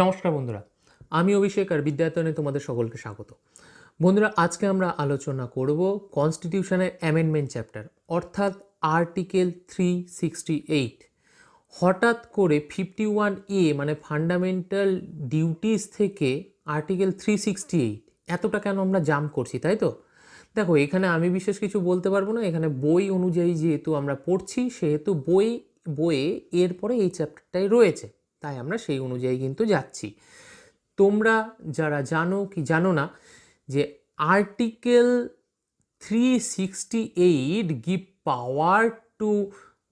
নমস্কার বন্ধুরা, আমি অভিষেক আর বিদ্যায়তনে তোমাদের সকলকে স্বাগত। বন্ধুরা, আজকে আমরা আলোচনা করব কনস্টিটিউশনের অ্যামেন্ডমেন্ট চ্যাপ্টার, অর্থাৎ আর্টিকেল 368। হঠাৎ করে 51A মানে ফান্ডামেন্টাল ডিউটিস থেকে আর্টিকেল 368 এতটা কেন আমরা জাম্প করছি, তাই তো? দেখো, এখানে আমি বিশেষ কিছু বলতে পারবো না। এখানে বই অনুযায়ী যেহেতু আমরা পড়ছি, সেহেতু বইয়ে এরপরে এই চ্যাপ্টারটাই রয়েছে, তাই আমরা সেই অনুযায়ী কিন্তু যাচ্ছি। তোমরা যারা জানো কি জানো না যে article 368 give power to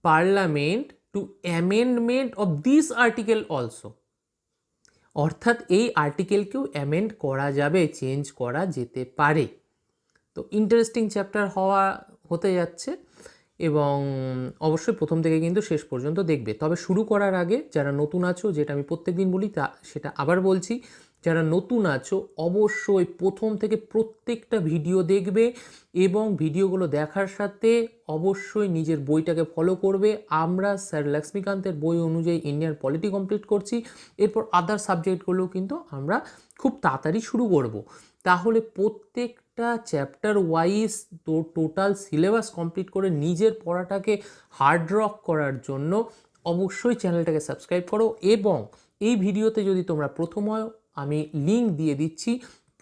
parliament to amendment of this article also, অর্থাৎ এই আর্টিকেলকেও অ্যামেন্ড করা যাবে, চেঞ্জ করা যেতে পারে। তো ইন্টারেস্টিং চ্যাপ্টার হতে যাচ্ছে এবং অবশ্যই প্রথম থেকে কিন্তু শেষ পর্যন্ত দেখবে। তবে শুরু করার আগে যারা নতুন আছো, যেটা আমি প্রত্যেকদিন বলি সেটা আবার বলছি, যারা নতুন আছো অবশ্যই প্রথম থেকে প্রত্যেকটা ভিডিও দেখবে এবং ভিডিওগুলো দেখার সাথে অবশ্যই নিজের বইটাকে ফলো করবে। আমরা স্যার লক্ষ্মীকান্তের বই অনুযায়ী ইন্ডিয়ান পলিটি কমপ্লিট করছি, এরপর আদার সাবজেক্টগুলো কিন্তু আমরা খুব তাড়াতাড়ি শুরু করব। তাহলে প্রত্যেকটা chapter wise total syllabus complete করে নিজের পড়াটাকে হার্ড রক করার জন্য অবশ্যই চ্যানেলটাকে সাবস্ক্রাইব করো। এবং এই ভিডিওতে যদি তোমরা প্রথম হয়, আমি লিঙ্ক দিয়ে দিচ্ছি,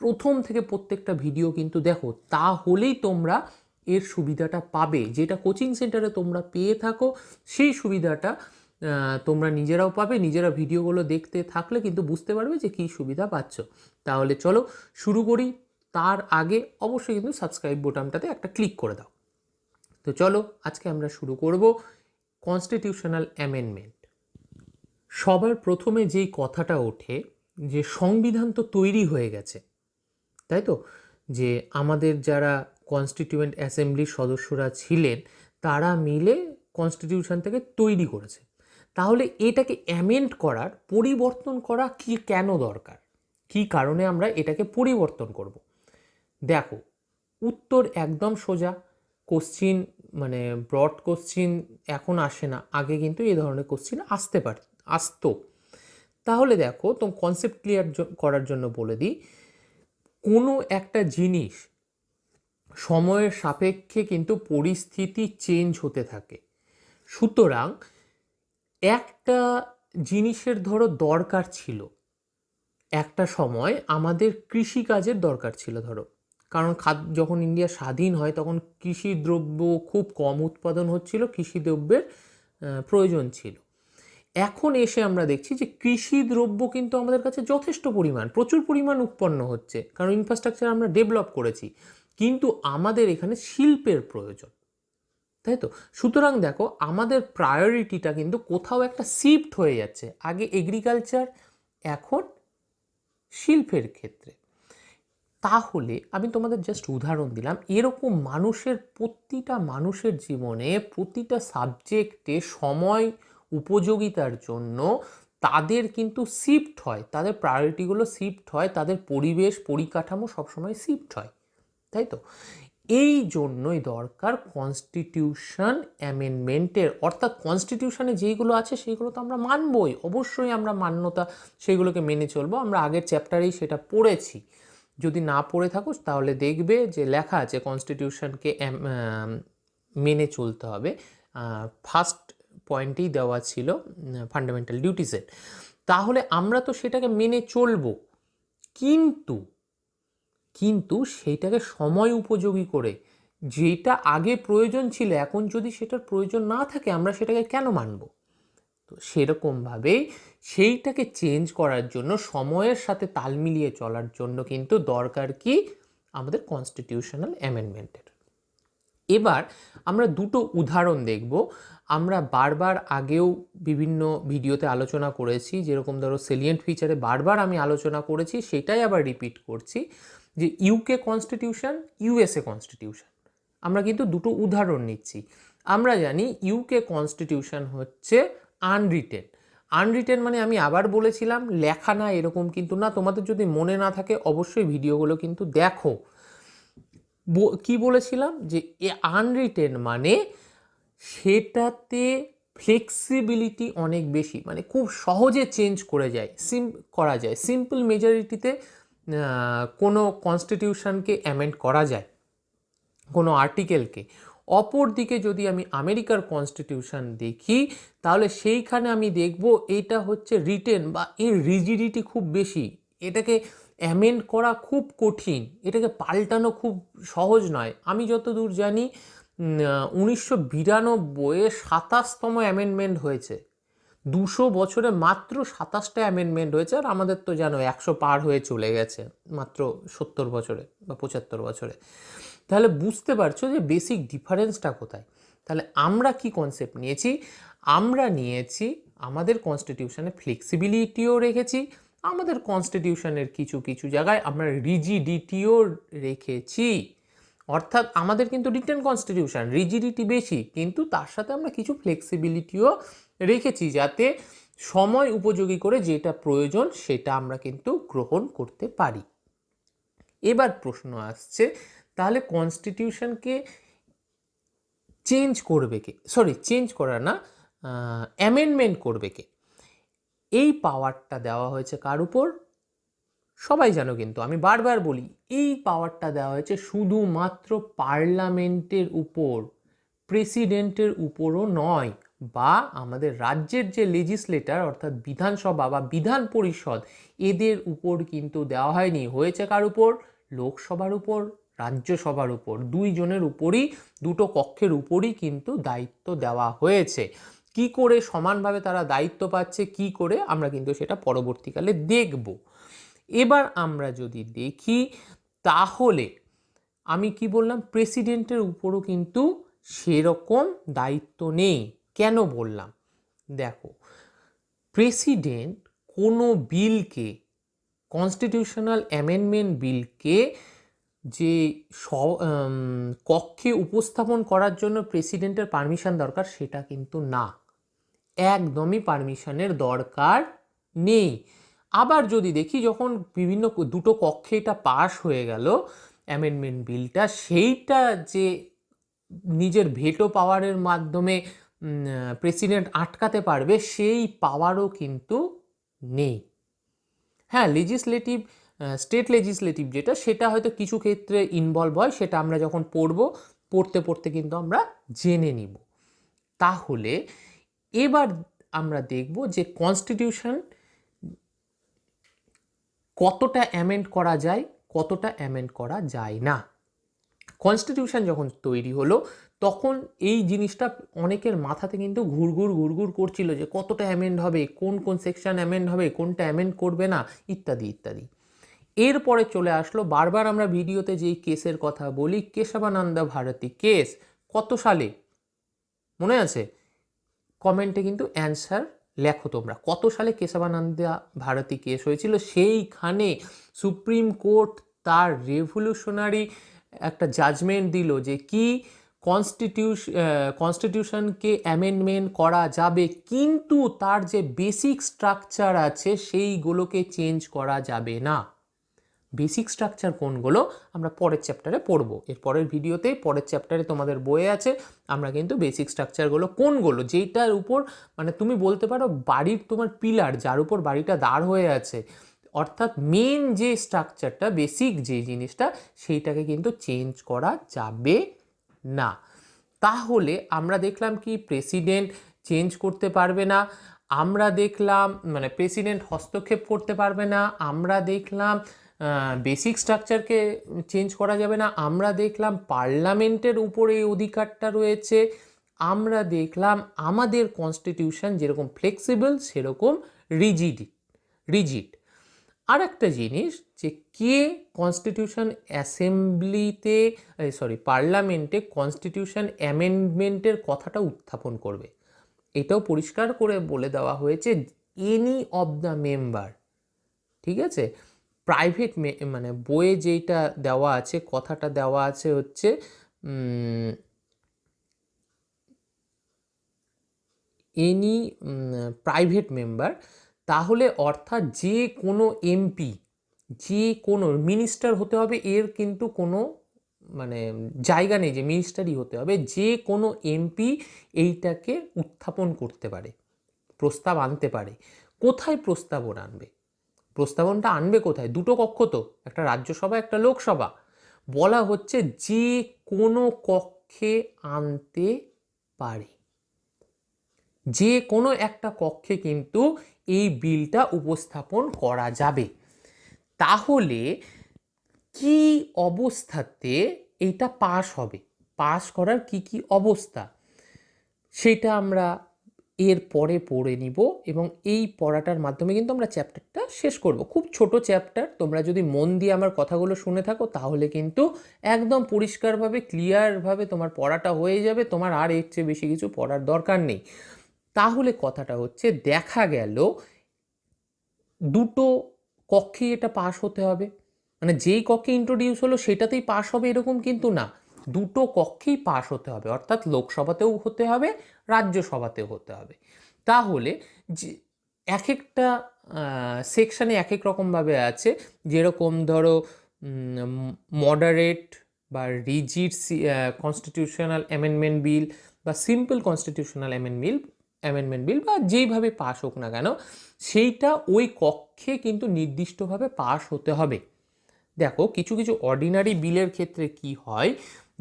প্রথম থেকে প্রত্যেকটা ভিডিও কিন্তু দেখো, তাহলেই তোমরা এর সুবিধাটা পাবে। যেটা কোচিং সেন্টারে তোমরা পেয়ে থাকো সেই সুবিধাটা তোমরা নিজেরাও পাবে। নিজেরা ভিডিওগুলো দেখতে থাকলে কিন্তু বুঝতে পারবে যে কী সুবিধা পাচ্ছ। তাহলে চলো শুরু করি। তার আগে অবশ্যই কিন্তু সাবস্ক্রাইব বোতামটাতে একটা ক্লিক করে দাও। তো চলো আজকে আমরা শুরু করব কনস্টিটিউশনাল অ্যামেন্ডমেন্ট। সবার প্রথমে যেই কথাটা ওঠে যে সংবিধান তো তৈরি হয়ে গেছে, তাই তো? যে আমাদের যারা কনস্টিটিউয়েন্ট অ্যাসেম্বলির সদস্যরা ছিলেন তারা মিলে কনস্টিটিউশন থেকে তৈরি করেছে। তাহলে এটাকে অ্যামেন্ড করার, পরিবর্তন করা কি কেন দরকার, কি কারণে আমরা এটাকে পরিবর্তন করব? দেখো, উত্তর একদম সোজা। কোশ্চিন মানে ব্রড কোশ্চিন এখন আসে না, আগে কিন্তু এই ধরনের কোশ্চিন আসতো। তাহলে দেখো, তো কনসেপ্ট ক্লিয়ার করার জন্য বলে দিই, কোনো একটা জিনিস সময়ের সাপেক্ষে কিন্তু পরিস্থিতি চেঞ্জ হতে থাকে। সুতরাং একটা জিনিসের ধরো দরকার ছিল, একটা সময় আমাদের কৃষিকাজের দরকার ছিল ধরো, কারণ যখন ইন্ডিয়া স্বাধীন হয় তখন কৃষি দ্রব্য খুব কম উৎপাদন হচ্ছিল, কৃষি দ্রব্যের প্রয়োজন ছিল। এখন এসে আমরা দেখছি যে কৃষি দ্রব্য কিন্তু আমাদের কাছে যথেষ্ট পরিমাণ, প্রচুর পরিমাণ উৎপন্ন হচ্ছে, কারণ ইনফ্রাস্ট্রাকচার আমরা ডেভেলপ করেছি, কিন্তু আমাদের এখানে শিল্পের প্রয়োজন, তাই তো? সুতরাং দেখো, আমাদের প্রায়োরিটিটা কিন্তু কোথাও একটা শিফট হয়ে যাচ্ছে, আগে এগ্রিকালচার, এখন শিল্পের ক্ষেত্রে। তাহলে আমি তোমাদের জাস্ট উদাহরণ দিলাম, এরকম প্রতিটা মানুষের জীবনে প্রতিটা সাবজেক্টে সময় উপযোগিতার জন্য তাদের কিন্তু শিফট হয়, তাদের প্রায়োরিটিগুলো শিফট হয়, তাদের পরিবেশ পরিকাঠামো সবসময় শিফট হয়, তাই তো? এই জন্যই দরকার কনস্টিটিউশন অ্যামেন্ডমেন্টের। অর্থাৎ কনস্টিটিউশনে যেইগুলো আছে সেইগুলো তো আমরা মানবই, অবশ্যই আমরা মান্যতা সেইগুলোকে মেনে চলবো। আমরা আগের চ্যাপ্টারেই সেটা পড়েছি, যদি না পড়ে থাকো তাহলে দেখবে যে লেখা আছে কনস্টিটিউশনকে মেনে চলতে হবে। ফার্স্ট পয়েন্টেই দেওয়া ছিল ফান্ডামেন্টাল ডিউটিসের। তাহলে আমরা তো সেটাকে মেনে চলবো, কিন্তু সেইটাকে সময় উপযোগী করে, যেটা আগে প্রয়োজন ছিল এখন যদি সেটার প্রয়োজন না থাকে আমরা সেটাকে কেন মানব? তো সেরকমভাবেই সেইটাকে চেঞ্জ করার জন্য, সময়ের সাথে তাল মিলিয়ে চলার জন্য কিন্তু দরকার কি আমাদের কনস্টিটিউশনাল অ্যামেন্ডমেন্টের। এবার আমরা দুটো উদাহরণ দেখব। আমরা বারবার আগেও বিভিন্ন ভিডিওতে আলোচনা করেছি, যেরকম ধরো সেলিয়েন্ট ফিচারে বারবার আমি আলোচনা করেছি, সেটাই আবার রিপিট করছি, যে ইউকে কনস্টিটিউশন, ইউএসএ কনস্টিটিউশন। আমরা কিন্তু দুটো উদাহরণ নিচ্ছি। আমরা জানি ইউকে কনস্টিটিউশন হচ্ছে আনরিটেন। আনরিটেন মানে আমি আবার বলেছিলাম লেখা না, এরকম কিন্তু না। তোমাদের যদি মনে না থাকে অবশ্যই ভিডিওগুলো কিন্তু দেখো। কি বলেছিলাম যে আনরিটেন মানে সেটাতে ফ্লেক্সিবিলিটি অনেক বেশি, মানে খুব সহজে চেঞ্জ করা যায়। সিম্পল মেজরিটিতে কোনো কনস্টিটিউশনকে অ্যামেন্ড করা যায়, কোনো আর্টিকেলকে। অপর দিকে যদি আমি আমেরিকার কনস্টিটিউশন দেখি, তাহলে সেইখানে আমি দেখব এটা হচ্ছে রিটেন, বা এর রিজিডিটি খুব বেশি। এটাকে অ্যামেন্ড করা খুব কঠিন, এটাকে পাল্টানো খুব সহজ নয়। আমি যতদূর জানি 1992-এ 27তম অ্যামেন্ডমেন্ট হয়েছে। 200 বছরে মাত্র 27টা অ্যামেন্ডমেন্ট হয়েছে, আর আমাদের তো জানো 100 পার হয়ে চলে গেছে মাত্র 70 বছরে বা 75 বছরে। তাহলে বুঝতে পারছো যে বেসিক ডিফারেন্সটা কোথায়। তাহলে আমরা কি কনসেপ্ট নিয়েছি? আমরা নিয়েছি আমাদের কনস্টিটিউশনে ফ্লেক্সিবিলিটিও রেখেছি, আমাদের কনস্টিটিউশনের কিছু কিছু জায়গায় আমরা রিজিডিটিও রেখেছি। অর্থাৎ আমাদের কিন্তু রিটেন কনস্টিটিউশন, রিজিডিটি বেশি, কিন্তু তার সাথে আমরা কিছু ফ্লেক্সিবিলিটিও রেখেছি, যাতে সময় উপযোগী করে যেটা প্রয়োজন সেটা আমরা কিন্তু গ্রহণ করতে পারি। এবার প্রশ্ন আসছে, তাহলে কনস্টিটিউশনকে চেঞ্জ করবে কে? চেঞ্জ করা না, অ্যামেন্ডমেন্ট করবে কে? এই পাওয়ারটা দেওয়া হয়েছে কার উপর? সবাই জানো, কিন্তু আমি বারবার বলি, এই পাওয়ারটা দেওয়া হয়েছে শুধুমাত্র পার্লামেন্টের উপর, প্রেসিডেন্টের উপরও নয়, বা আমাদের রাজ্যের যে লেজিসলেটর অর্থাৎ বিধানসভা বা বিধান পরিষদ, এদের উপর কিন্তু দেওয়া হয়নি। হয়েছে কার উপর? লোকসভার উপর, রাজ্যসভার উপর, দুইজনের উপরই, দুটো কক্ষের উপরই কিন্তু দায়িত্ব দেওয়া হয়েছে। কি করে সমানভাবে তারা দায়িত্ব পাচ্ছে, কি করে, আমরা কিন্তু সেটা পরবর্তীকালে দেখব। এবার আমরা যদি দেখি, তাহলে আমি কি বললাম, প্রেসিডেন্টের উপরও কিন্তু সেরকম দায়িত্ব নেই। কেন বললাম? দেখো, প্রেসিডেন্ট কোনো বিলকে, কনস্টিটিউশনাল অ্যামেন্ডমেন্ট বিলকে যে কক্ষে উপস্থাপন করার জন্য প্রেসিডেন্টের পারমিশন দরকার, সেটা কিন্তু না, একদমই পারমিশনের দরকার নেই। আবার যদি দেখি, যখন বিভিন্ন দুটো কক্ষে এটা পাশ হয়ে গেল অ্যামেন্ডমেন্ট বিলটা, সেইটা যে নিজের ভেটো পাওয়ারের মাধ্যমে প্রেসিডেন্ট আটকাতে পারবে, সেই পাওয়ারও কিন্তু নেই। হ্যাঁ, লেজিসলেটিভ, স্টেট লেজিসলেটিভ যেটা, সেটা হয়তো কিছু ক্ষেত্রে ইনভলভ হয়, সেটা আমরা যখন পড়তে পড়তে কিন্তু আমরা জেনে নিব। তাহলে এবার আমরা দেখব যে কনস্টিটিউশন কতটা অ্যামেন্ড করা যায়, কতটা অ্যামেন্ড করা যায় না। কনস্টিটিউশন যখন তৈরি হলো, তখন এই জিনিসটা অনেকের মাথাতে কিন্তু ঘুরঘুর করছিল, যে কতটা অ্যামেন্ড হবে, কোন কোন সেকশন অ্যামেন্ড হবে, কোনটা অ্যামেন্ড করবে না, ইত্যাদি ইত্যাদি। এরপরে চলে আসলো, বারবার আমরা ভিডিওতে যেই কেসের কথা বলি, কেশবানন্দ ভারতী কেস, কত সালে মনে আছে? কমেন্টে কিন্তু অ্যান্সার লেখো তোমরা, কত সালে কেশবানন্দ ভারতী কেস হয়েছিল। সেইখানে সুপ্রিম কোর্ট তার রেভলিউশনারি একটা জাজমেন্ট দিল, যে কি কনস্টিটিউশনকে অ্যামেন্ডমেন্ট করা যাবে, কিন্তু তার যে বেসিক স্ট্রাকচার আছে সেইগুলোকে চেঞ্জ করা যাবে না। বেসিক স্ট্রাকচার কোনগুলো আমরা পরের চ্যাপ্টারে পড়বো, এর পরের ভিডিওতে, পরের চ্যাপ্টারে তোমাদের বইয়ে আছে, আমরা কিন্তু বেসিক স্ট্রাকচারগুলো কোনগুলো, যেটার উপর মানে তুমি বলতে পারো বাড়ির তোমার পিলার, যার উপর বাড়িটা দাঁড় হয়ে আছে, অর্থাৎ মেন যে স্ট্রাকচারটা, বেসিক যে জিনিসটা, সেইটাকে কিন্তু চেঞ্জ করা যাবে না। তাহলে আমরা দেখলাম কি, প্রেসিডেন্ট চেঞ্জ করতে পারবে না, আমরা দেখলাম মানে প্রেসিডেন্ট হস্তক্ষেপ করতে পারবে না, আমরা দেখলাম বেসিক স্ট্রাকচারকে চেঞ্জ করা যাবে না, আমরা দেখলাম পার্লামেন্টের উপরে এই অধিকারটা রয়েছে, আমরা দেখলাম আমাদের কনস্টিটিউশন যেরকম ফ্লেক্সিবল সেরকম রিজিড। আর একটা জিনিস, যে কে কনস্টিটিউশন অ্যাসেম্বলিতে, পার্লামেন্টে কনস্টিটিউশন অ্যামেন্ডমেন্টের কথাটা উত্থাপন করবে, এটাও পরিষ্কার করে বলে দেওয়া হয়েছে, এনি অফ দ্য মেম্বার। ঠিক আছে, প্রাইভেট মানে বইয়ে যেটা দেওয়া আছে, কথাটা দেওয়া আছে হচ্ছে এনি প্রাইভেট মেম্বার। তাহলে অর্থাৎ যে কোনো এমপি, যে কোনো মিনিস্টার হতে হবে, এর কিন্তু কোনো মানে জায়গা নেই যে মিনিস্টারই হতে হবে, যে কোনো এমপি এইটাকে উত্থাপন করতে পারে, প্রস্তাব আনতে পারে। কোথায় প্রস্তাবন আনবে? প্রস্তাবনটা আনবে কোথায়? দুটো কক্ষ তো, একটা রাজ্যসভা একটা লোকসভা। বলা হচ্ছে যে কোনো কক্ষে আনতে পারে, যে কোনো একটা কক্ষে কিন্তু এই বিলটা উপস্থাপন করা যাবে। তাহলে কি অবস্থাতে এইটা পাস হবে, পাস করার কি কি অবস্থা, সেটা আমরা এর পরে পড়ে নিব এবং এই পড়াটার মাধ্যমে কিন্তু আমরা চ্যাপ্টারটা শেষ করব। খুব ছোট চ্যাপ্টার, তোমরা যদি মন দিয়ে আমার কথাগুলো শুনে থাকো তাহলে কিন্তু একদম পরিষ্কারভাবে ক্লিয়ারভাবে তোমার পড়াটা হয়ে যাবে, তোমার আর এর চেয়ে বেশি কিছু পড়ার দরকার নেই। তাহলে কথাটা হচ্ছে, দেখা গেল দুটো কক্ষে এটা পাস হতে হবে, মানে যেই কক্ষে ইন্ট্রোডিউস হলো সেটাতেই পাস হবে এরকম কিন্তু না, দুটো কক্ষেই পাস হতে হবে, অর্থাৎ লোকসভাতেও হতে হবে রাজ্যসভাতেও হতে হবে। তাহলে যে এক একটা সেকশানে এক এক রকমভাবে আছে, যেরকম ধরো মডারেট বা রিজিড কনস্টিটিউশনাল অ্যামেন্ডমেন্ট বিল বা সিম্পল কনস্টিটিউশনাল অ্যামেন্ডমেন্ট বিল বা যেইভাবে পাস হোক না কেন, সেইটা ওই কক্ষে কিন্তু নির্দিষ্টভাবে পাস হতে হবে। দেখো কিছু কিছু অর্ডিনারি বিলের ক্ষেত্রে কি হয়,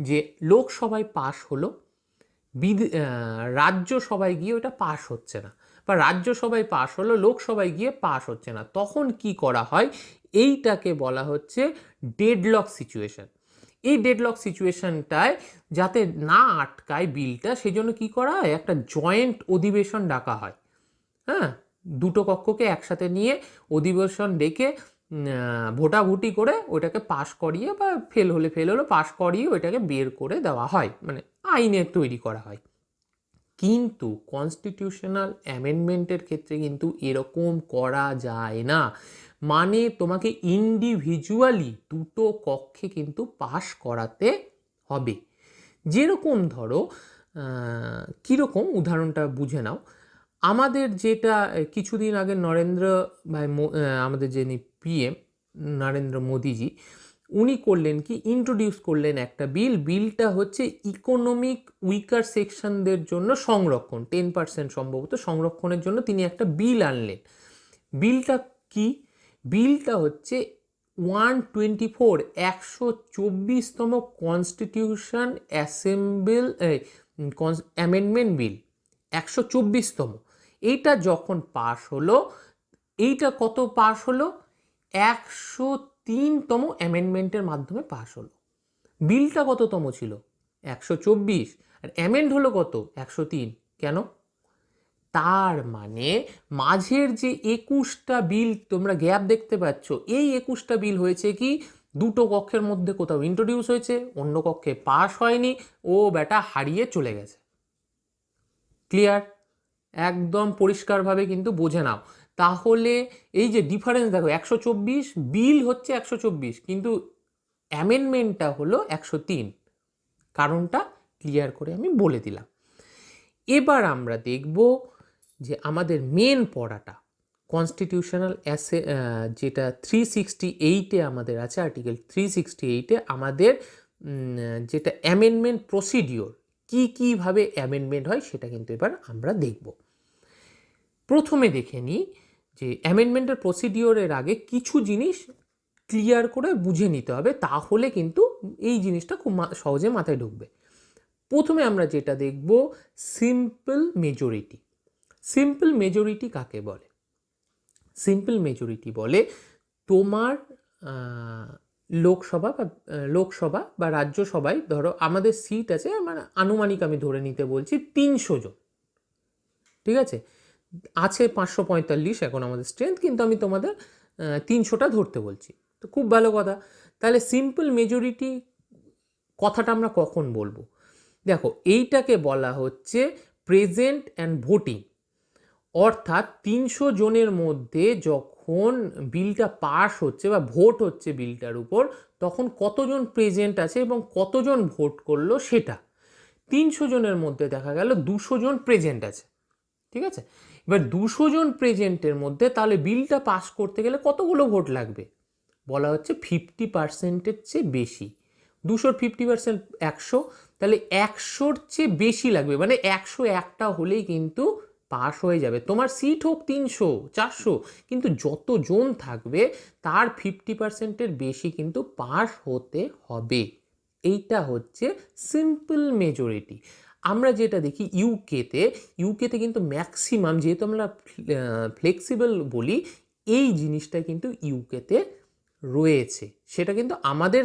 যে লোকসভায় পাস হলো, রাজ্যসভায় গিয়ে ওটা পাস হচ্ছে না, বা রাজ্যসভায় পাস হলো লোকসভায় গিয়ে পাস হচ্ছে না, তখন কি করা হয়, এইটাকে বলা হচ্ছে ডেডলক সিচুয়েশন। এই ডেডলক সিচুয়েশনটায় যাতে না আটকায় বিলটা, সেই জন্য কী করা হয়, একটা জয়েন্ট অধিবেশন ডাকা হয়। হ্যাঁ, দুটো কক্ষকে একসাথে নিয়ে অধিবেশন ডেকে ভোটাভুটি করে ওইটাকে পাশ করিয়ে, বা ফেল হলো পাশ করিয়ে ওইটাকে বের করে দেওয়া হয়, মানে আইনে তৈরি করা হয়। কিন্তু কনস্টিটিউশনাল অ্যামেন্ডমেন্টের ক্ষেত্রে কিন্তু এরকম করা যায় না, মানে তোমাকে ইন্ডিভিজুয়ালি দুটো কক্ষে কিন্তু পাশ করাতে হবে। যেরকম ধরো কীরকম উদাহরণটা বুঝে নাও, আমাদের যেটা কিছুদিন আগে নরেন্দ্র ভাই আমাদের যিনি পিএম নরেন্দ্র মোদিজি, উনি করলেন কি, ইন্ট্রোডিউস করলেন একটা বিলটা হচ্ছে ইকোনমিক উইকার সেকশনদের জন্য সংরক্ষণ, 10% সম্ভবত সংরক্ষণের জন্য তিনি একটা বিল আনলেন। বিলটা কি? বিলটা হচ্ছে 124 কনস্টিটিউশন অ্যামেন্ডমেন্ট বিল, 124তম। এইটা যখন পাশ হলো, এইটা কত পাশ হলো, 103তম অ্যামেন্ডমেন্টের মাধ্যমে পাশ হলো। বিলটা কততম ছিল, 124, আর অ্যামেন্ড হলো কত, 103। কেন? তার মানে মাঝের যে 21টা বিল তোমরা গ্যাপ দেখতে পাচ্ছ, এই 21টা বিল হয়েছে কি, দুটো কক্ষের মধ্যে কোথাও ইন্ট্রোডিউস হয়েছে, অন্য কক্ষে পাস হয়নি, ও বেটা হারিয়ে চলে গেছে। ক্লিয়ার? একদম পরিষ্কারভাবে কিন্তু বুঝে নাও। তাহলে এই যে ডিফারেন্স দেখো, 124 বিল হচ্ছে 124, কিন্তু অ্যামেন্ডমেন্টটা হলো 103। কারণটা ক্লিয়ার করে আমি বলে দিলাম। এবার আমরা দেখব যে আমাদের মেন পড়াটা কনস্টিটিউশনাল যেটা 368-এ আমাদের আছে, আর্টিকেল 368-এ আমাদের যেটা অ্যামেন্ডমেন্ট প্রসিডিওর, কীভাবে অ্যামেন্ডমেন্ট হয় সেটা কিন্তু এবার আমরা দেখব। প্রথমে দেখে নিই যে অ্যামেন্ডমেন্টের প্রসিডিওরের আগে কিছু জিনিস ক্লিয়ার করে বুঝে নিতে হবে, তাহলে কিন্তু এই জিনিসটা খুব সহজে মাথায় ঢুকবে। প্রথমে আমরা যেটা দেখব, সিম্পল মেজরিটি। সিম্পল মেজরিটি কাকে বলে? সিম্পল মেজরিটি বলে তোমার লোকসভা বা রাজ্যসভায় ধরো আমাদের সিট আছে, মানে আনুমানিক আমি ধরে নিতে বলছি 300 জন, ঠিক আছে, 545 এখন আমাদের স্ট্রেংথ, কিন্তু আমি তোমাদের 300টা ধরতে বলছি, তো খুব ভালো কথা। তাহলে সিম্পল মেজরিটি কথাটা আমরা কখন বলবো? দেখো, এইটাকে বলা হচ্ছে প্রেজেন্ট অ্যান্ড ভোটিং, অর্থাৎ 300 জনের মধ্যে যখন বিলটা পাস হচ্ছে বা ভোট হচ্ছে বিলটার উপর, তখন কতজন প্রেজেন্ট আছে এবং কতজন ভোট করলো সেটা। 300 জনের মধ্যে দেখা গেল 200 জন প্রেজেন্ট আছে, ঠিক আছে। এবার 200 জন প্রেজেন্টের মধ্যে তাহলে বিলটা পাস করতে গেলে কতগুলো ভোট লাগবে? বলা হচ্ছে 50%-এর চেয়ে বেশি, 200 50%, 100, তাহলে 100-র চেয়ে বেশি লাগবে, মানে 101টা হলেই কিন্তু পাস হয়ে যাবে। তোমার সিট হোক 300 400, কিন্তু যতজন থাকবে তার 50%-এর বেশি কিন্তু পাস হতে হবে। এইটা হচ্ছে সিম্পল মেজরিটি। আমরা যেটা দেখি ইউকেতে কিন্তু ম্যাক্সিমাম, যেহেতু আমরা ফ্লেক্সিবল বলি, এই জিনিসটা কিন্তু ইউকেতে রয়েছে। সেটা কিন্তু আমাদের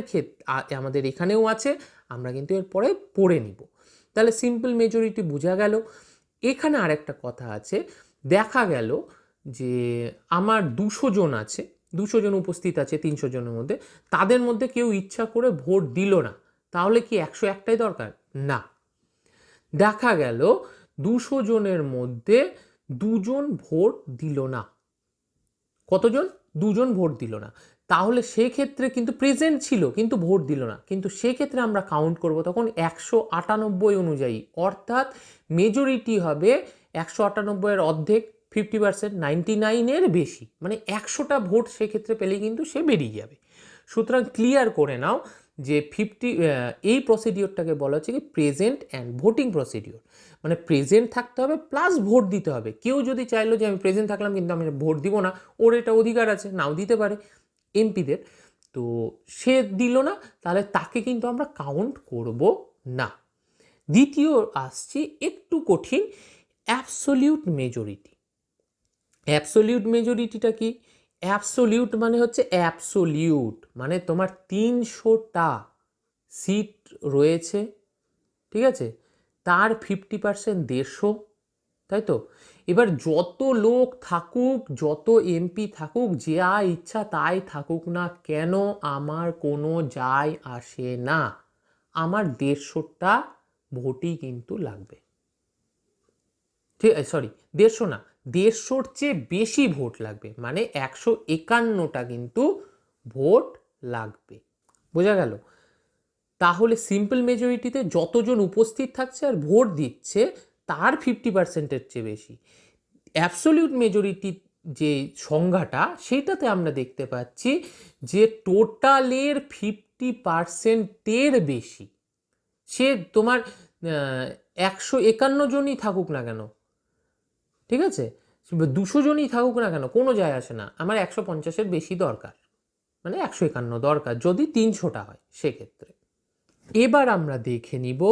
আমাদের এখানেও আছে, আমরা কিন্তু এরপরে পড়ে নিব। তাহলে সিম্পল মেজরিটি বোঝা গেল। এখানে আরেকটা কথা আছে, দেখা গেল যে আমার 200 জন আছে, 200 জন উপস্থিত আছে 300 জনের মধ্যে, তাদের মধ্যে কেউ ইচ্ছা করে ভোট দিল না, তাহলে কি 101টাই দরকার? না। দেখা গেল 200 জনের মধ্যে 2 জন ভোট দিল না। কতজন? 2 জন ভোট দিল না। তাহলে সেক্ষেত্রে কিন্তু প্রেজেন্ট ছিল কিন্তু ভোট দিল না, কিন্তু সেক্ষেত্রে আমরা কাউন্ট করব তখন 198 অনুযায়ী, অর্থাৎ মেজরিটি হবে 198-এর অর্ধেক, 50%, 99-এর বেশি, মানে 100টা ভোট সেক্ষেত্রে পেলেই কিন্তু সে বেরিয়ে যাবে। সুতরাং ক্লিয়ার করে নাও যে এই প্রসিডিওরটাকে বলা হচ্ছে কি প্রেজেন্ট অ্যান্ড ভোটিং প্রসিডিওর। মানে প্রেজেন্ট থাকতে হবে প্লাস ভোট দিতে হবে। কেউ যদি চাইলো যে আমি প্রেজেন্ট থাকলাম কিন্তু আমি ভোট দিব না, ওর এটা অধিকার আছে, নাও দিতে পারে এমপিদের, তো সে দিল না, তাহলে তাকে কিন্তু আমরা কাউন্ট করব না। দ্বিতীয় আসছি একটু কঠিন, অ্যাবসোলিউট মেজরিটি। অ্যাবসোলিউট মেজরিটিটা কি? অ্যাবসোলিউট মানে হচ্ছে অ্যাবসোলিউট, মানে তোমার 300টা সিট রয়েছে, ঠিক আছে, তার 50% 150, তাই তো? এবার যত লোক থাকুক, যত এমপি থাকুক, যা ইচ্ছা তাই থাকুক না কেন, আমার কোনো যায় আসে না, আমার 150টা ভোটই কিন্তু লাগবে। ঠিক, সরি 150 না, 150-র চেয়ে বেশি ভোট লাগবে, মানে 151টা কিন্তু ভোট লাগবে। বোঝা গেল? তাহলে সিম্পল মেজরিটিতে যতজন উপস্থিত থাকছে আর ভোট দিচ্ছে তার 50%-এর চেয়ে বেশি। অ্যাবসোলিউট মেজরিটি যে সংজ্ঞাটা, সেটাতে আমরা দেখতে পাচ্ছি যে টোটালের 50%-এর বেশি, সে তোমার 151 জনই থাকুক না কেন, ঠিক আছে, 200 জনই থাকুক না কেন, কোনো যায় আসে না, আমার 150-এর বেশি দরকার, মানে 151 দরকার যদি 300টা হয় সেক্ষেত্রে। এবার আমরা দেখে নিব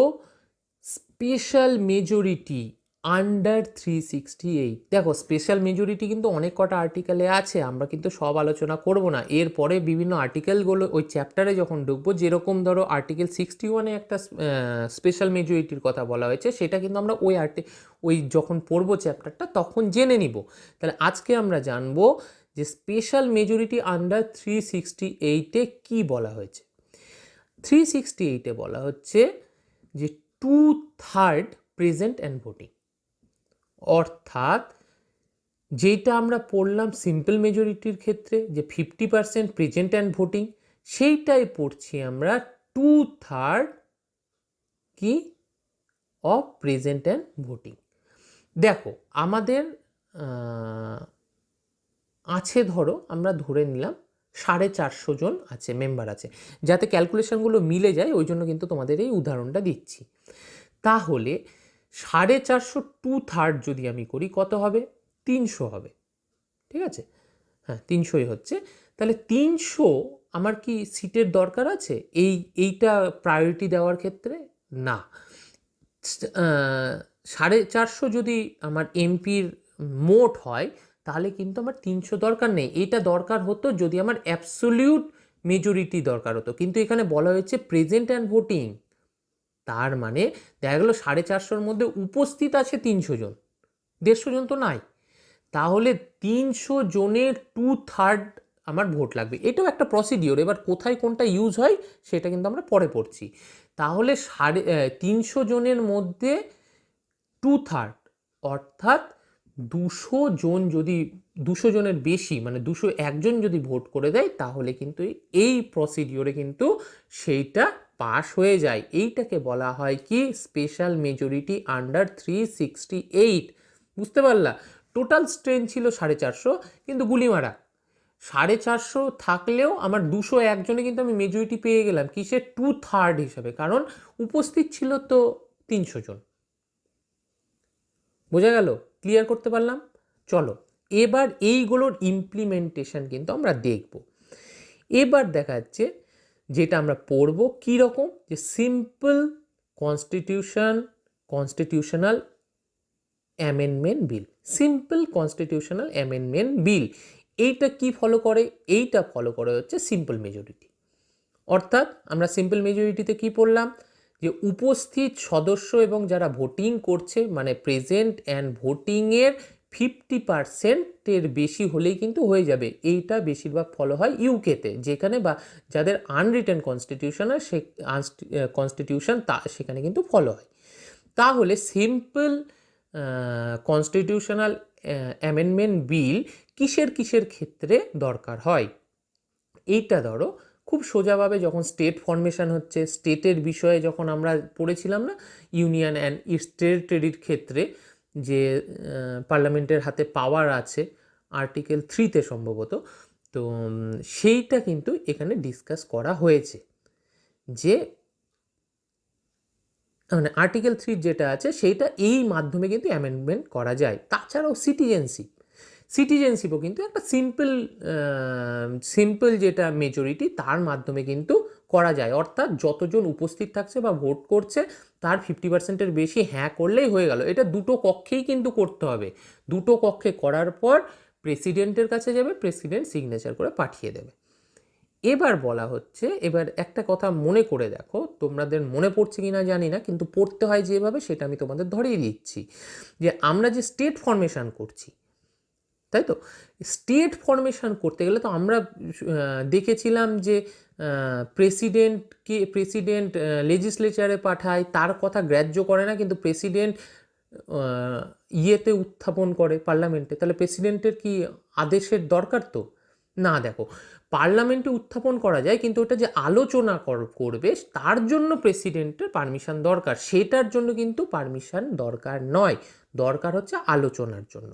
স্পেশাল মেজরিটি আন্ডার 368। দেখো স্পেশাল মেজরিটি কিন্তু অনেক কটা আর্টিকেলে আছে, আমরা কিন্তু সব আলোচনা করব না, এরপরে বিভিন্ন আর্টিকেলগুলো ওই চ্যাপ্টারে যখন ঢুকবো, যেরকম ধরো আর্টিকেল 61-এ একটা স্পেশাল মেজরিটির কথা বলা হয়েছে, সেটা কিন্তু আমরা ওই যখন পড়বো চ্যাপ্টারটা তখন জেনে নিব। তাহলে আজকে আমরা জানবো যে স্পেশাল মেজরিটি আন্ডার 368-এ কি বলা হয়েছে। 368-এ বলা হচ্ছে যে 2/3 প্রেজেন্ট অ্যান্ড ভোটিং, অর্থাৎ যেটা আমরা পড়লাম সিম্পল মেজরিটির ক্ষেত্রে যে 50% প্রেজেন্ট অ্যান্ড ভোটিং, সেইটাই পড়ছি আমরা 2/3 কি অফ প্রেজেন্ট অ্যান্ড ভোটিং। দেখো আমাদের আছে, ধরো আমরা ধরে নিলাম 450 জন আছে, মেম্বার আছে, যাতে ক্যালকুলেশনগুলো মিলে যায় ওই জন্য কিন্তু তোমাদের এই উদাহরণটা দিচ্ছি। তাহলে 450 2/3 যদি আমি করি কত হবে? 300 হবে, ঠিক আছে, হ্যাঁ 300ই হচ্ছে। তাহলে 300 আমার কি সিটের দরকার আছে এইটা প্রায়োরিটি দেওয়ার ক্ষেত্রে? না। 450 যদি আমার এমপির মোট হয় তাহলে কিন্তু আমার 300 দরকার নেই, এটা দরকার হতো যদি আমার অ্যাবসোলিউট মেজরিটি দরকার হতো, কিন্তু এখানে বলা হয়েছে প্রেজেন্ট অ্যান্ড ভোটিং, তার মানে দেখা গেল 450-র মধ্যে উপস্থিত আছে 300 জন, 150 জন তো নাই, তাহলে 300 জনের 2/3 আমার ভোট লাগবে। এটাও একটা প্রসিডিওর, এবার কোথায় কোনটা ইউজ হয় সেটা কিন্তু আমরা পরে পড়ছি। তাহলে 300 জনের মধ্যে 2/3, অর্থাৎ 200 জন, যদি 200 জনের বেশি মানে 201 জন যদি ভোট করে দেয় তাহলে কিন্তু এই প্রসিডিওরে কিন্তু সেইটা পাস হয়ে যায়। এইটাকে বলা হয় কি স্পেশাল মেজরিটি আন্ডার 368। বুঝতে পারলা? টোটাল স্ট্রেন্থ ছিল 450, কিন্তু গুলি মারা 450 থাকলেও আমার 201 জনে কিন্তু আমি মেজরিটি পেয়ে গেলাম কিসের 2/3 হিসাবে, কারণ উপস্থিত ছিল তো 300 জন। বোঝা গেল? ক্লিয়ার করতে পারলাম? চলো এবার এইগুলোর ইমপ্লিমেন্টেশন কিন্তু আমরা দেখব। এবার দেখা যাচ্ছে যেটা আমরা পড়ব কীরকম, যে simple constitutional amendment bill. Simple constitutional amendment bill এইটা কি ফলো করে? এইটা ফলো করে হচ্ছে সিম্পল মেজরিটি। অর্থাৎ আমরা সিম্পল মেজরিটিতে কি পড়লাম, যে উপস্থিত সদস্য এবং যারা ভোটিং করছে মানে প্রেজেন্ট অ্যান্ড ভোটিংয়ের 50% বেশি হলেই কিন্তু হয়ে যাবে। এইটা বেশিরভাগ ফলো হয় ইউকেতে, যেখানে বা যাদের আনরিটেন কনস্টিটিউশন হয় সে কনস্টিটিউশন সেখানে কিন্তু ফলো হয়। তাহলে সিম্পল কনস্টিটিউশনাল অ্যামেন্ডমেন্ট বিল কিসের ক্ষেত্রে দরকার হয়? এইটা ধরো খুব সোজাভাবে যখন স্টেট ফর্মেশন হচ্ছে, স্টেটের বিষয়ে যখন আমরা পড়েছিলাম না ইউনিয়ন অ্যান্ড ইটস টেরিটরির ক্ষেত্রে, যে পার্লামেন্টের হাতে পাওয়ার আছে আর্টিকেল 3-তে সম্ভবত, তো সেইটা কিন্তু এখানে ডিসকাস করা হয়েছে, যে মানে আর্টিকেল 3 যেটা আছে সেইটা এই মাধ্যমে কিন্তু অ্যামেন্ডমেন্ট করা যায়। তাছাড়াও সিটিজেনশিপও কিন্তু একটা সিম্পল যেটা মেজরিটি তার মাধ্যমে কিন্তু করা যায়। অর্থাৎ যতজন উপস্থিত থাকছে বা ভোট করছে তার 50%-এর বেশি হ্যাঁ করলেই হয়ে গেল। এটা দুটো কক্ষেই কিন্তু করতে হবে। দুটো কক্ষে করার পর প্রেসিডেন্টের কাছে যাবে, প্রেসিডেন্ট সিগনেচার করে পাঠিয়ে দেবে। এবার বলা হচ্ছে, এবার একটা কথা মনে করে দেখো, তোমাদের মনে পড়ছে কিনা জানি না, কিন্তু পড়তে হয় যেভাবে সেটা আমি তোমাদের ধরিয়ে দিচ্ছি, যে আমরা যে স্টেট ফর্মেশন করছি, তাই তো স্টেট ফর্মেশন করতে গেলে তো আমরা দেখেছিলাম যে প্রেসিডেন্ট লেজিসলেচারে পাঠায়, তার কথা গ্রাহ্য করে না, কিন্তু প্রেসিডেন্ট ইয়েতে উত্থাপন করে পার্লামেন্টে। তাহলে প্রেসিডেন্টের কি আদেশের দরকার? তো না, দেখো পার্লামেন্টে উত্থাপন করা যায়, কিন্তু ওটা যে আলোচনা করবে তার জন্য প্রেসিডেন্টের পারমিশন দরকার। সেটার জন্য কিন্তু পারমিশন দরকার নয়, দরকার হচ্ছে আলোচনার জন্য।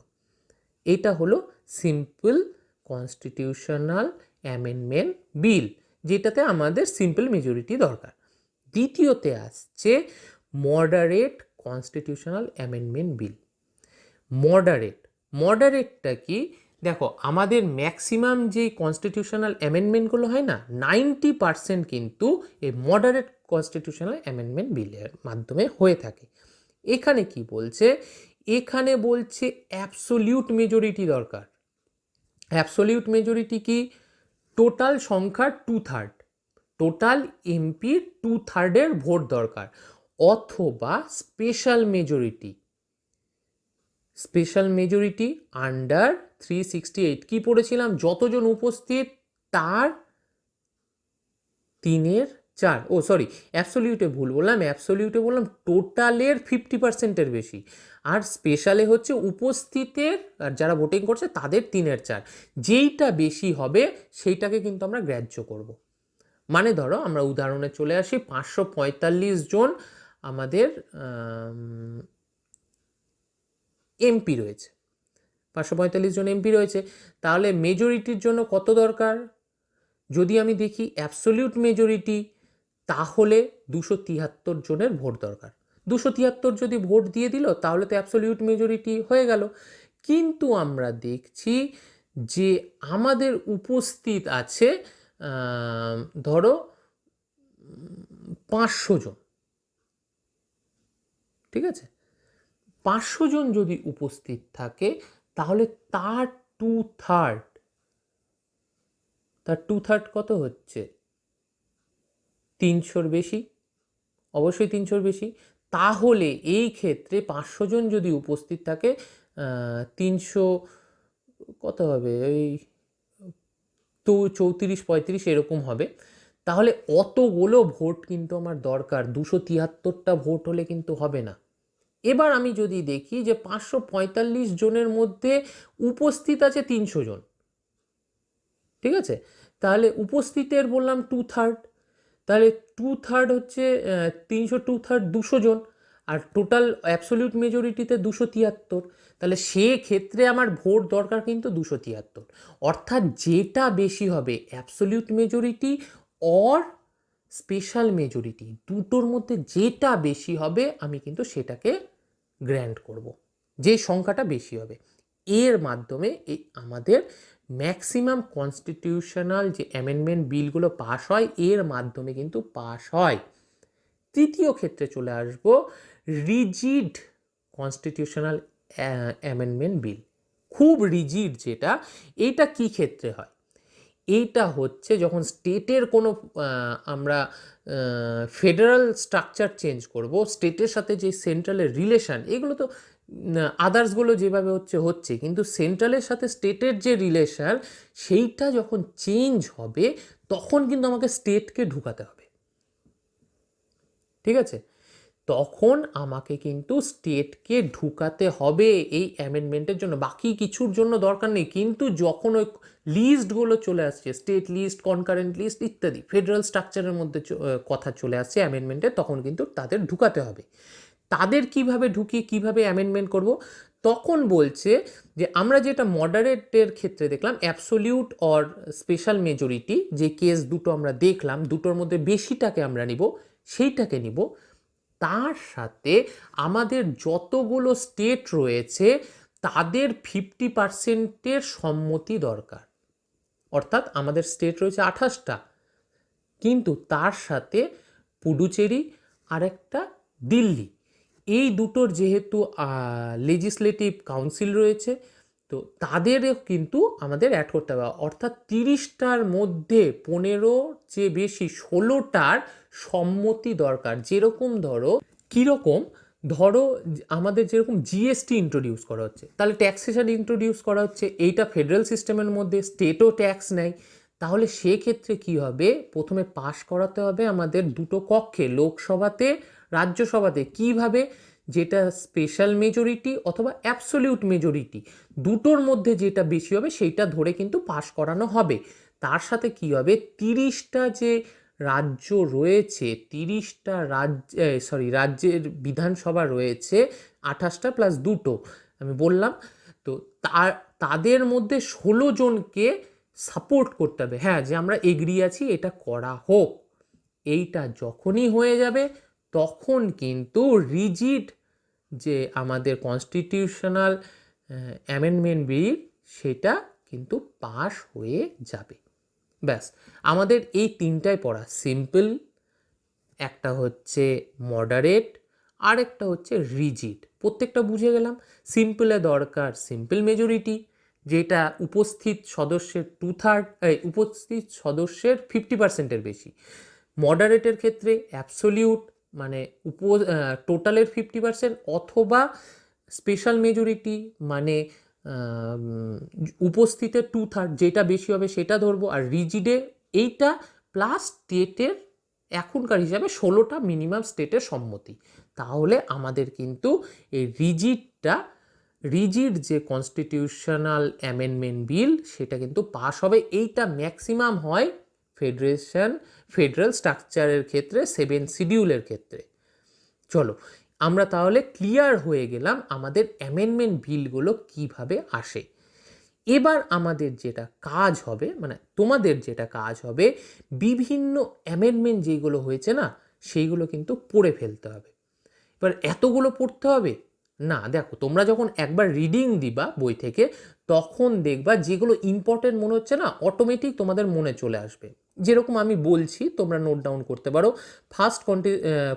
এটা হলো সিম্পল কনস্টিটিউশনাল অ্যামেন্ডমেন্ট বিল, যেটাতে আমাদের সিম্পল মেজরিটি দরকার। দ্বিতীয়তে আসছে মডারেট কনস্টিটিউশনাল অ্যামেন্ডমেন্ট বিল। মডারেটটা কি? দেখো আমাদের ম্যাক্সিমাম যে কনস্টিটিউশনাল অ্যামেন্ডমেন্টগুলো হয় না, 90% কিন্তু এই মডারেট কনস্টিটিউশনাল অ্যামেন্ডমেন্ট বিলের মাধ্যমে হয়ে থাকে। এখানে কি বলছে? এখানে বলছে অ্যাবসোলিউট মেজরিটি দরকার। অ্যাবসোলিউট মেজরিটি কি? টোটাল সংখ্যার 2/3, টোটাল এমপির 2/3 ভোট দরকার, অথবা স্পেশাল মেজরিটি আন্ডার 368। কি পড়েছিলাম? যতজন উপস্থিত তার 3/4। ও সরি, অ্যাবসোলিউটে ভুল বললাম, টোটালের 50%-এর বেশি। আর স্পেশালে হচ্ছে উপস্থিতের যারা ভোটিং করছে তাদের 3/4। যেইটা বেশি হবে সেইটাকে কিন্তু আমরা গ্রাহ্য করব। মানে ধরো আমরা উদাহরণে চলে আসি, 545 জন আমাদের এমপি রয়েছে, 545 জন এমপি রয়েছে, তাহলে মেজরিটির জন্য কত দরকার? যদি আমি দেখি অ্যাবসোলিউট মেজরিটি, তাহলে 273 জনের ভোট দরকার। 273 যদি ভোট দিয়ে দিল তাহলে তো অ্যাবসোলিউট মেজরিটি হয়ে গেল। কিন্তু আমরা দেখছি যে আমাদের উপস্থিত আছে ধরো 500 জন, ঠিক আছে? 500 জন যদি উপস্থিত থাকে তাহলে তার 2/3 কত হচ্ছে? 300-র বেশি, অবশ্যই 300-র বেশি। তাহলে এই ক্ষেত্রে 500 জন যদি উপস্থিত থাকে, 300 কত হবে? ওই তো 34-35 এরকম হবে। তাহলে অতগুলো ভোট কিন্তু আমার দরকার, 273টা ভোট হলে কিন্তু হবে না। এবার আমি যদি দেখি যে 545 জনের মধ্যে উপস্থিত আছে 300 জন, ঠিক আছে? তাহলে উপস্থিতের বললাম 2/3, তাহলে 2/3 হচ্ছে 300, 2/3 200 জন। আর টোটাল অ্যাবসলিউট মেজরিটিতে 273, তাহলে সেক্ষেত্রে আমার ভোট দরকার কিন্তু 273, অর্থাৎ যেটা বেশি হবে absolute majority or special majority, দুটোর মধ্যে যেটা বেশি হবে আমি কিন্তু সেটাকে গ্র্যান্ট করব, যে সংখ্যাটা বেশি হবে। এর মাধ্যমে এই আমাদের ম্যাক্সিমাম কনস্টিটিউশনাল যে অ্যামেন্ডমেন্ট বিলগুলো পাস হয় এর মাধ্যমে কিন্তু পাস হয়। তৃতীয় ক্ষেত্রে চলে আসবো, রিজিড কনস্টিটিউশনাল অ্যামেন্ডমেন্ট বিল। খুব রিজিড যেটা, এটা কি ক্ষেত্রে হয়? এইটা হচ্ছে যখন স্টেটের কোনো আমরা ফেডারাল স্ট্রাকচার চেঞ্জ করব, স্টেটের সাথে যে সেন্ট্রালের রিলেশন, এগুলো তো আদার্সগুলো যেভাবে হচ্ছে, কিন্তু সেন্ট্রালের সাথে স্টেটের যে রিলেশন সেইটা যখন চেঞ্জ হবে তখন কিন্তু আমাকে স্টেটকে ঢুকাতে হবে, ঠিক আছে? তখন আমাকে কিন্তু স্টেটকে ঢুকাতে হবে এই অ্যামেন্ডমেন্টের জন্য, বাকি কিছুর জন্য দরকার নেই। কিন্তু যখন ওই লিস্টগুলো চলে আসছে, স্টেট লিস্ট, কনকারেন্ট লিস্ট ইত্যাদি ফেডারাল স্ট্রাকচারের মধ্যে কথা চলে আসছে অ্যামেন্ডমেন্টে, তখন কিন্তু তাদের ঢুকাতে হবে। তাদের কিভাবে ঢুকিয়ে কিভাবে অ্যামেন্ডমেন্ট করব? তখন বলছে যে আমরা যেটা মডারেটের ক্ষেত্রে দেখলাম, অ্যাবসোলিউট অর স্পেশাল মেজরিটি যে কেস দুটো আমরা দেখলাম, দুটোর মধ্যে বেশিটাকে আমরা নিব, সেইটাকে নিব। তার সাথে আমাদের যতগুলো স্টেট রয়েছে তাদের 50%-এর সম্মতি দরকার। অর্থাৎ আমাদের স্টেট রয়েছে 28টা, কিন্তু তার সাথে পুডুচেরি আর একটা দিল্লি, এই দুটোর যেহেতু লেজিসলেটিভ কাউন্সিল রয়েছে, তো তাদেরও কিন্তু আমাদের অ্যাড করতে হবে। অর্থাৎ 30টার মধ্যে 15 যে বেশি 16টার সম্মতি দরকার। যেরকম ধরো কীরকম, ধরো আমাদের যেরকম জিএসটি ইন্ট্রোডিউস করা হচ্ছে, তাহলে ট্যাক্সেশন ইন্ট্রোডিউস করা হচ্ছে, এইটা ফেডারেল সিস্টেমের মধ্যে, স্টেটও ট্যাক্স নেয়, তাহলে সেক্ষেত্রে কি হবে, প্রথমে পাশ করাতে হবে আমাদের দুটো কক্ষে, লোকসভাতে, রাজ্যসভাতে। কিভাবে? যেটা স্পেশাল মেজরিটি অথবা অ্যাবসলিউট মেজরিটি দুটোর মধ্যে যেটা বেশি হবে সেইটা ধরে কিন্তু পাশ করানো হবে। তার সাথে কি হবে, 30টা যে রাজ্য রয়েছে, 30টা রাজ্যের বিধানসভা রয়েছে, 28টা প্লাস দুটো আমি বললাম, তো তাদের মধ্যে 16 জনকে সাপোর্ট করতে হবে, হ্যাঁ, যে আমরা এগ্রি আছি এটা করা হোক। এইটা যখনই হয়ে যাবে তখন কিন্তু রিজিড যে আমাদের কনস্টিটিউশনাল অ্যামেন্ডমেন্ট বিল সেটা কিন্তু পাস হয়ে যাবে। ব্যাস, আমাদের এই তিনটায় পড়া, সিম্পল, একটা হচ্ছে মডারেট, আর একটা হচ্ছে রিজিড। প্রত্যেকটা বুঝে গেলাম। সিম্পলে দরকার সিম্পল মেজরিটি, যেটা উপস্থিত সদস্যের 2/3, উপস্থিত সদস্যের 50%-এর বেশি। মডারেটের ক্ষেত্রে অ্যাবসোলিউট মানে টোটালের 50%, অথবা স্পেশাল মেজরিটি মানে উপস্থিতের 2/3, যেটা বেশি হবে সেটা ধরবো। আর রিজিডে এইটা প্লাস স্টেটের এখনকার হিসাবে 16টা মিনিমাম স্টেটের সম্মতি। তাহলে আমাদের কিন্তু এই রিজিড যে কনস্টিটিউশনাল অ্যামেন্ডমেন্ট বিল সেটা কিন্তু পাস হবে। এইটা ম্যাক্সিমাম হয় ফেডারেল স্ট্রাকচারের ক্ষেত্রে, 7 শিডিউলের ক্ষেত্রে। চলো, আমরা তাহলে ক্লিয়ার হয়ে গেলাম আমাদের অ্যামেন্ডমেন্ট বিলগুলো কিভাবে আসে। এবার আমাদের যেটা কাজ হবে, মানে তোমাদের যেটা কাজ হবে, বিভিন্ন অ্যামেন্ডমেন্ট যেগুলো হয়েছে না সেইগুলো কিন্তু পড়ে ফেলতে হবে। এবার এতগুলো পড়তে হবে না, দেখো তোমরা যখন একবার রিডিং দিবা বই থেকে তখন দেখবা যেগুলো ইম্পর্টেন্ট মনে হচ্ছে না অটোমেটিক তোমাদের মনে চলে আসবে। যেরকম আমি বলছি তোমরা নোট ডাউন করতে পারো। ফার্স্ট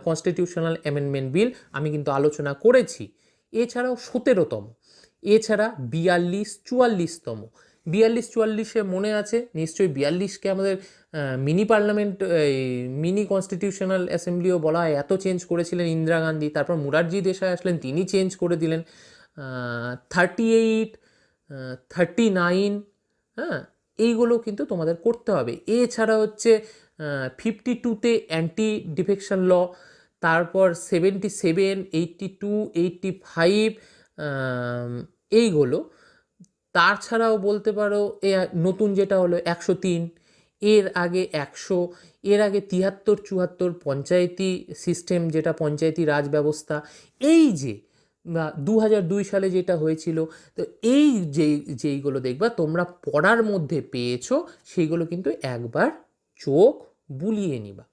কনস্টিটিউশনাল অ্যামেন্ডমেন্ট বিল আমি কিন্তু আলোচনা করেছি, এছাড়াও 17তম, এছাড়া 42-44তম। 42-44-এ মনে আছে নিশ্চয়ই, 42কে আমাদের মিনি পার্লামেন্ট, মিনি কনস্টিটিউশনাল অ্যাসেম্বলিও বলা হয়। এত চেঞ্জ করেছিলেন ইন্দিরা গান্ধী, তারপর মুরারজি দেশাই আসলেন, তিনি চেঞ্জ করে দিলেন। 38, 39, হ্যাঁ, এইগুলো কিন্তু তোমাদের করতে হবে। এছাড়া হচ্ছে 52-তে অ্যান্টি ডিফেকশন ল, তারপর 77, 82, 85, এইগুলো। তাছাড়াও বলতে পারো নতুন যেটা হলো 103, এর আগে 100, এর আগে 73-74 পঞ্চায়েতি সিস্টেম, যেটা পঞ্চায়েতি রাজ ব্যবস্থা, এই যে 2002 সালে যেটা হয়েছিল। তো এই যেইগুলো দেখবা তোমরা পড়ার মধ্যে পেয়েছো, সেইগুলো কিন্তু একবার চোখ বুলিয়ে নিবা।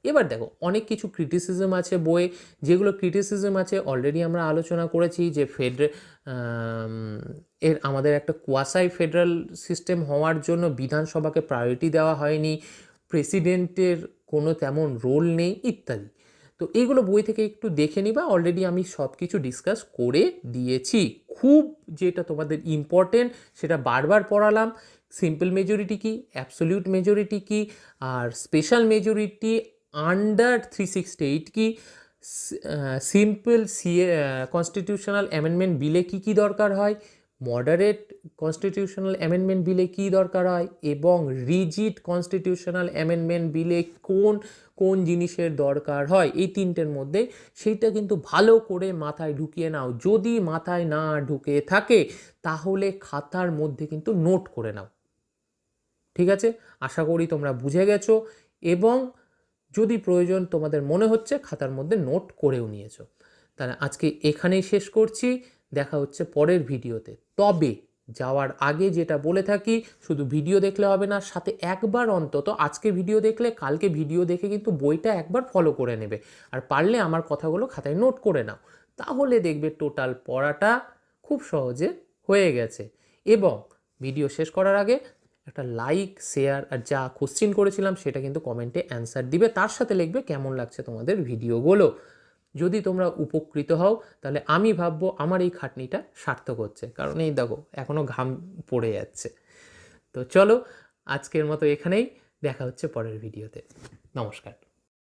এবার দেখো, অনেক কিছু ক্রিটিসিজম আছে বইয়ে, যেগুলো ক্রিটিসিজম আছে অলরেডি আমরা আলোচনা করেছি, যে আমাদের একটা কোয়াসাই ফেডারেল সিস্টেম হওয়ার জন্য বিধানসভাকে প্রায়োরিটি দেওয়া হয়নি, প্রেসিডেন্টের কোনো তেমন রোল নেই ইত্যাদি। তো এইগুলো বই থেকে একটু দেখে নিবা, অলরেডি আমি সব কিছু ডিসকাস করে দিয়েছি। খুব যেটা তোমাদের ইম্পর্টেন্ট সেটা বারবার পড়ালাম, সিম্পল মেজরিটি কি, অ্যাবসলিউট মেজরিটি কি, আর স্পেশাল মেজরিটি আন্ডার 368 কি, সিম্পল কনস্টিটিউশনাল অ্যামেন্ডমেন্ট বিলে কি কি দরকার হয়, মডারেট কনস্টিটিউশনাল অ্যামেন্ডমেন্ট বিলে কি দরকার হয়, এবং রিজিড কনস্টিটিউশনাল অ্যামেন্ডমেন্ট বিলে কোন কোন জিনিসের দরকার হয়, এই তিনটের মধ্যে সেইটা কিন্তু ভালো করে মাথায় ঢুকিয়ে নাও। যদি মাথায় না ঢুকে থাকে তাহলে খাতার মধ্যে কিন্তু নোট করে নাও। ঠিক আছে, আশা করি তোমরা বুঝে গেছো, এবং যদি প্রয়োজন তোমাদের মনে হচ্ছে খাতার মধ্যে নোট করেও নিয়েছো। তাহলে আজকে এখানেই শেষ করছি, দেখা হচ্ছে পরের ভিডিওতে। তবে যাওয়ার আগে যেটা বলে থাকি, শুধু ভিডিও দেখলে হবে না, সাথে একবার অন্তত আজকে ভিডিও দেখলে কালকে ভিডিও দেখে কিন্তু বইটা একবার ফলো করে নেবে, আর পারলে আমার কথাগুলো খাতায় নোট করে নাও। তাহলে দেখবে টোটাল পড়াটা খুব সহজে হয়ে গেছে। এবং ভিডিও শেষ করার আগে একটা লাইক, শেয়ার, আর যা কোশ্চিন করেছিলাম সেটা কিন্তু কমেন্টে অ্যান্সার দিবে, তার সাথে লিখবে কেমন লাগছে তোমাদের ভিডিওগুলো। যদি তোমরা উপকৃত হও তাহলে আমি ভাববো আমার এই খাটনিটা সার্থক হচ্ছে, কারণ এই দেখো এখনও ঘাম পড়ে যাচ্ছে। তো চলো আজকের মতো এখানেই, দেখা হচ্ছে পরের ভিডিওতে। নমস্কার।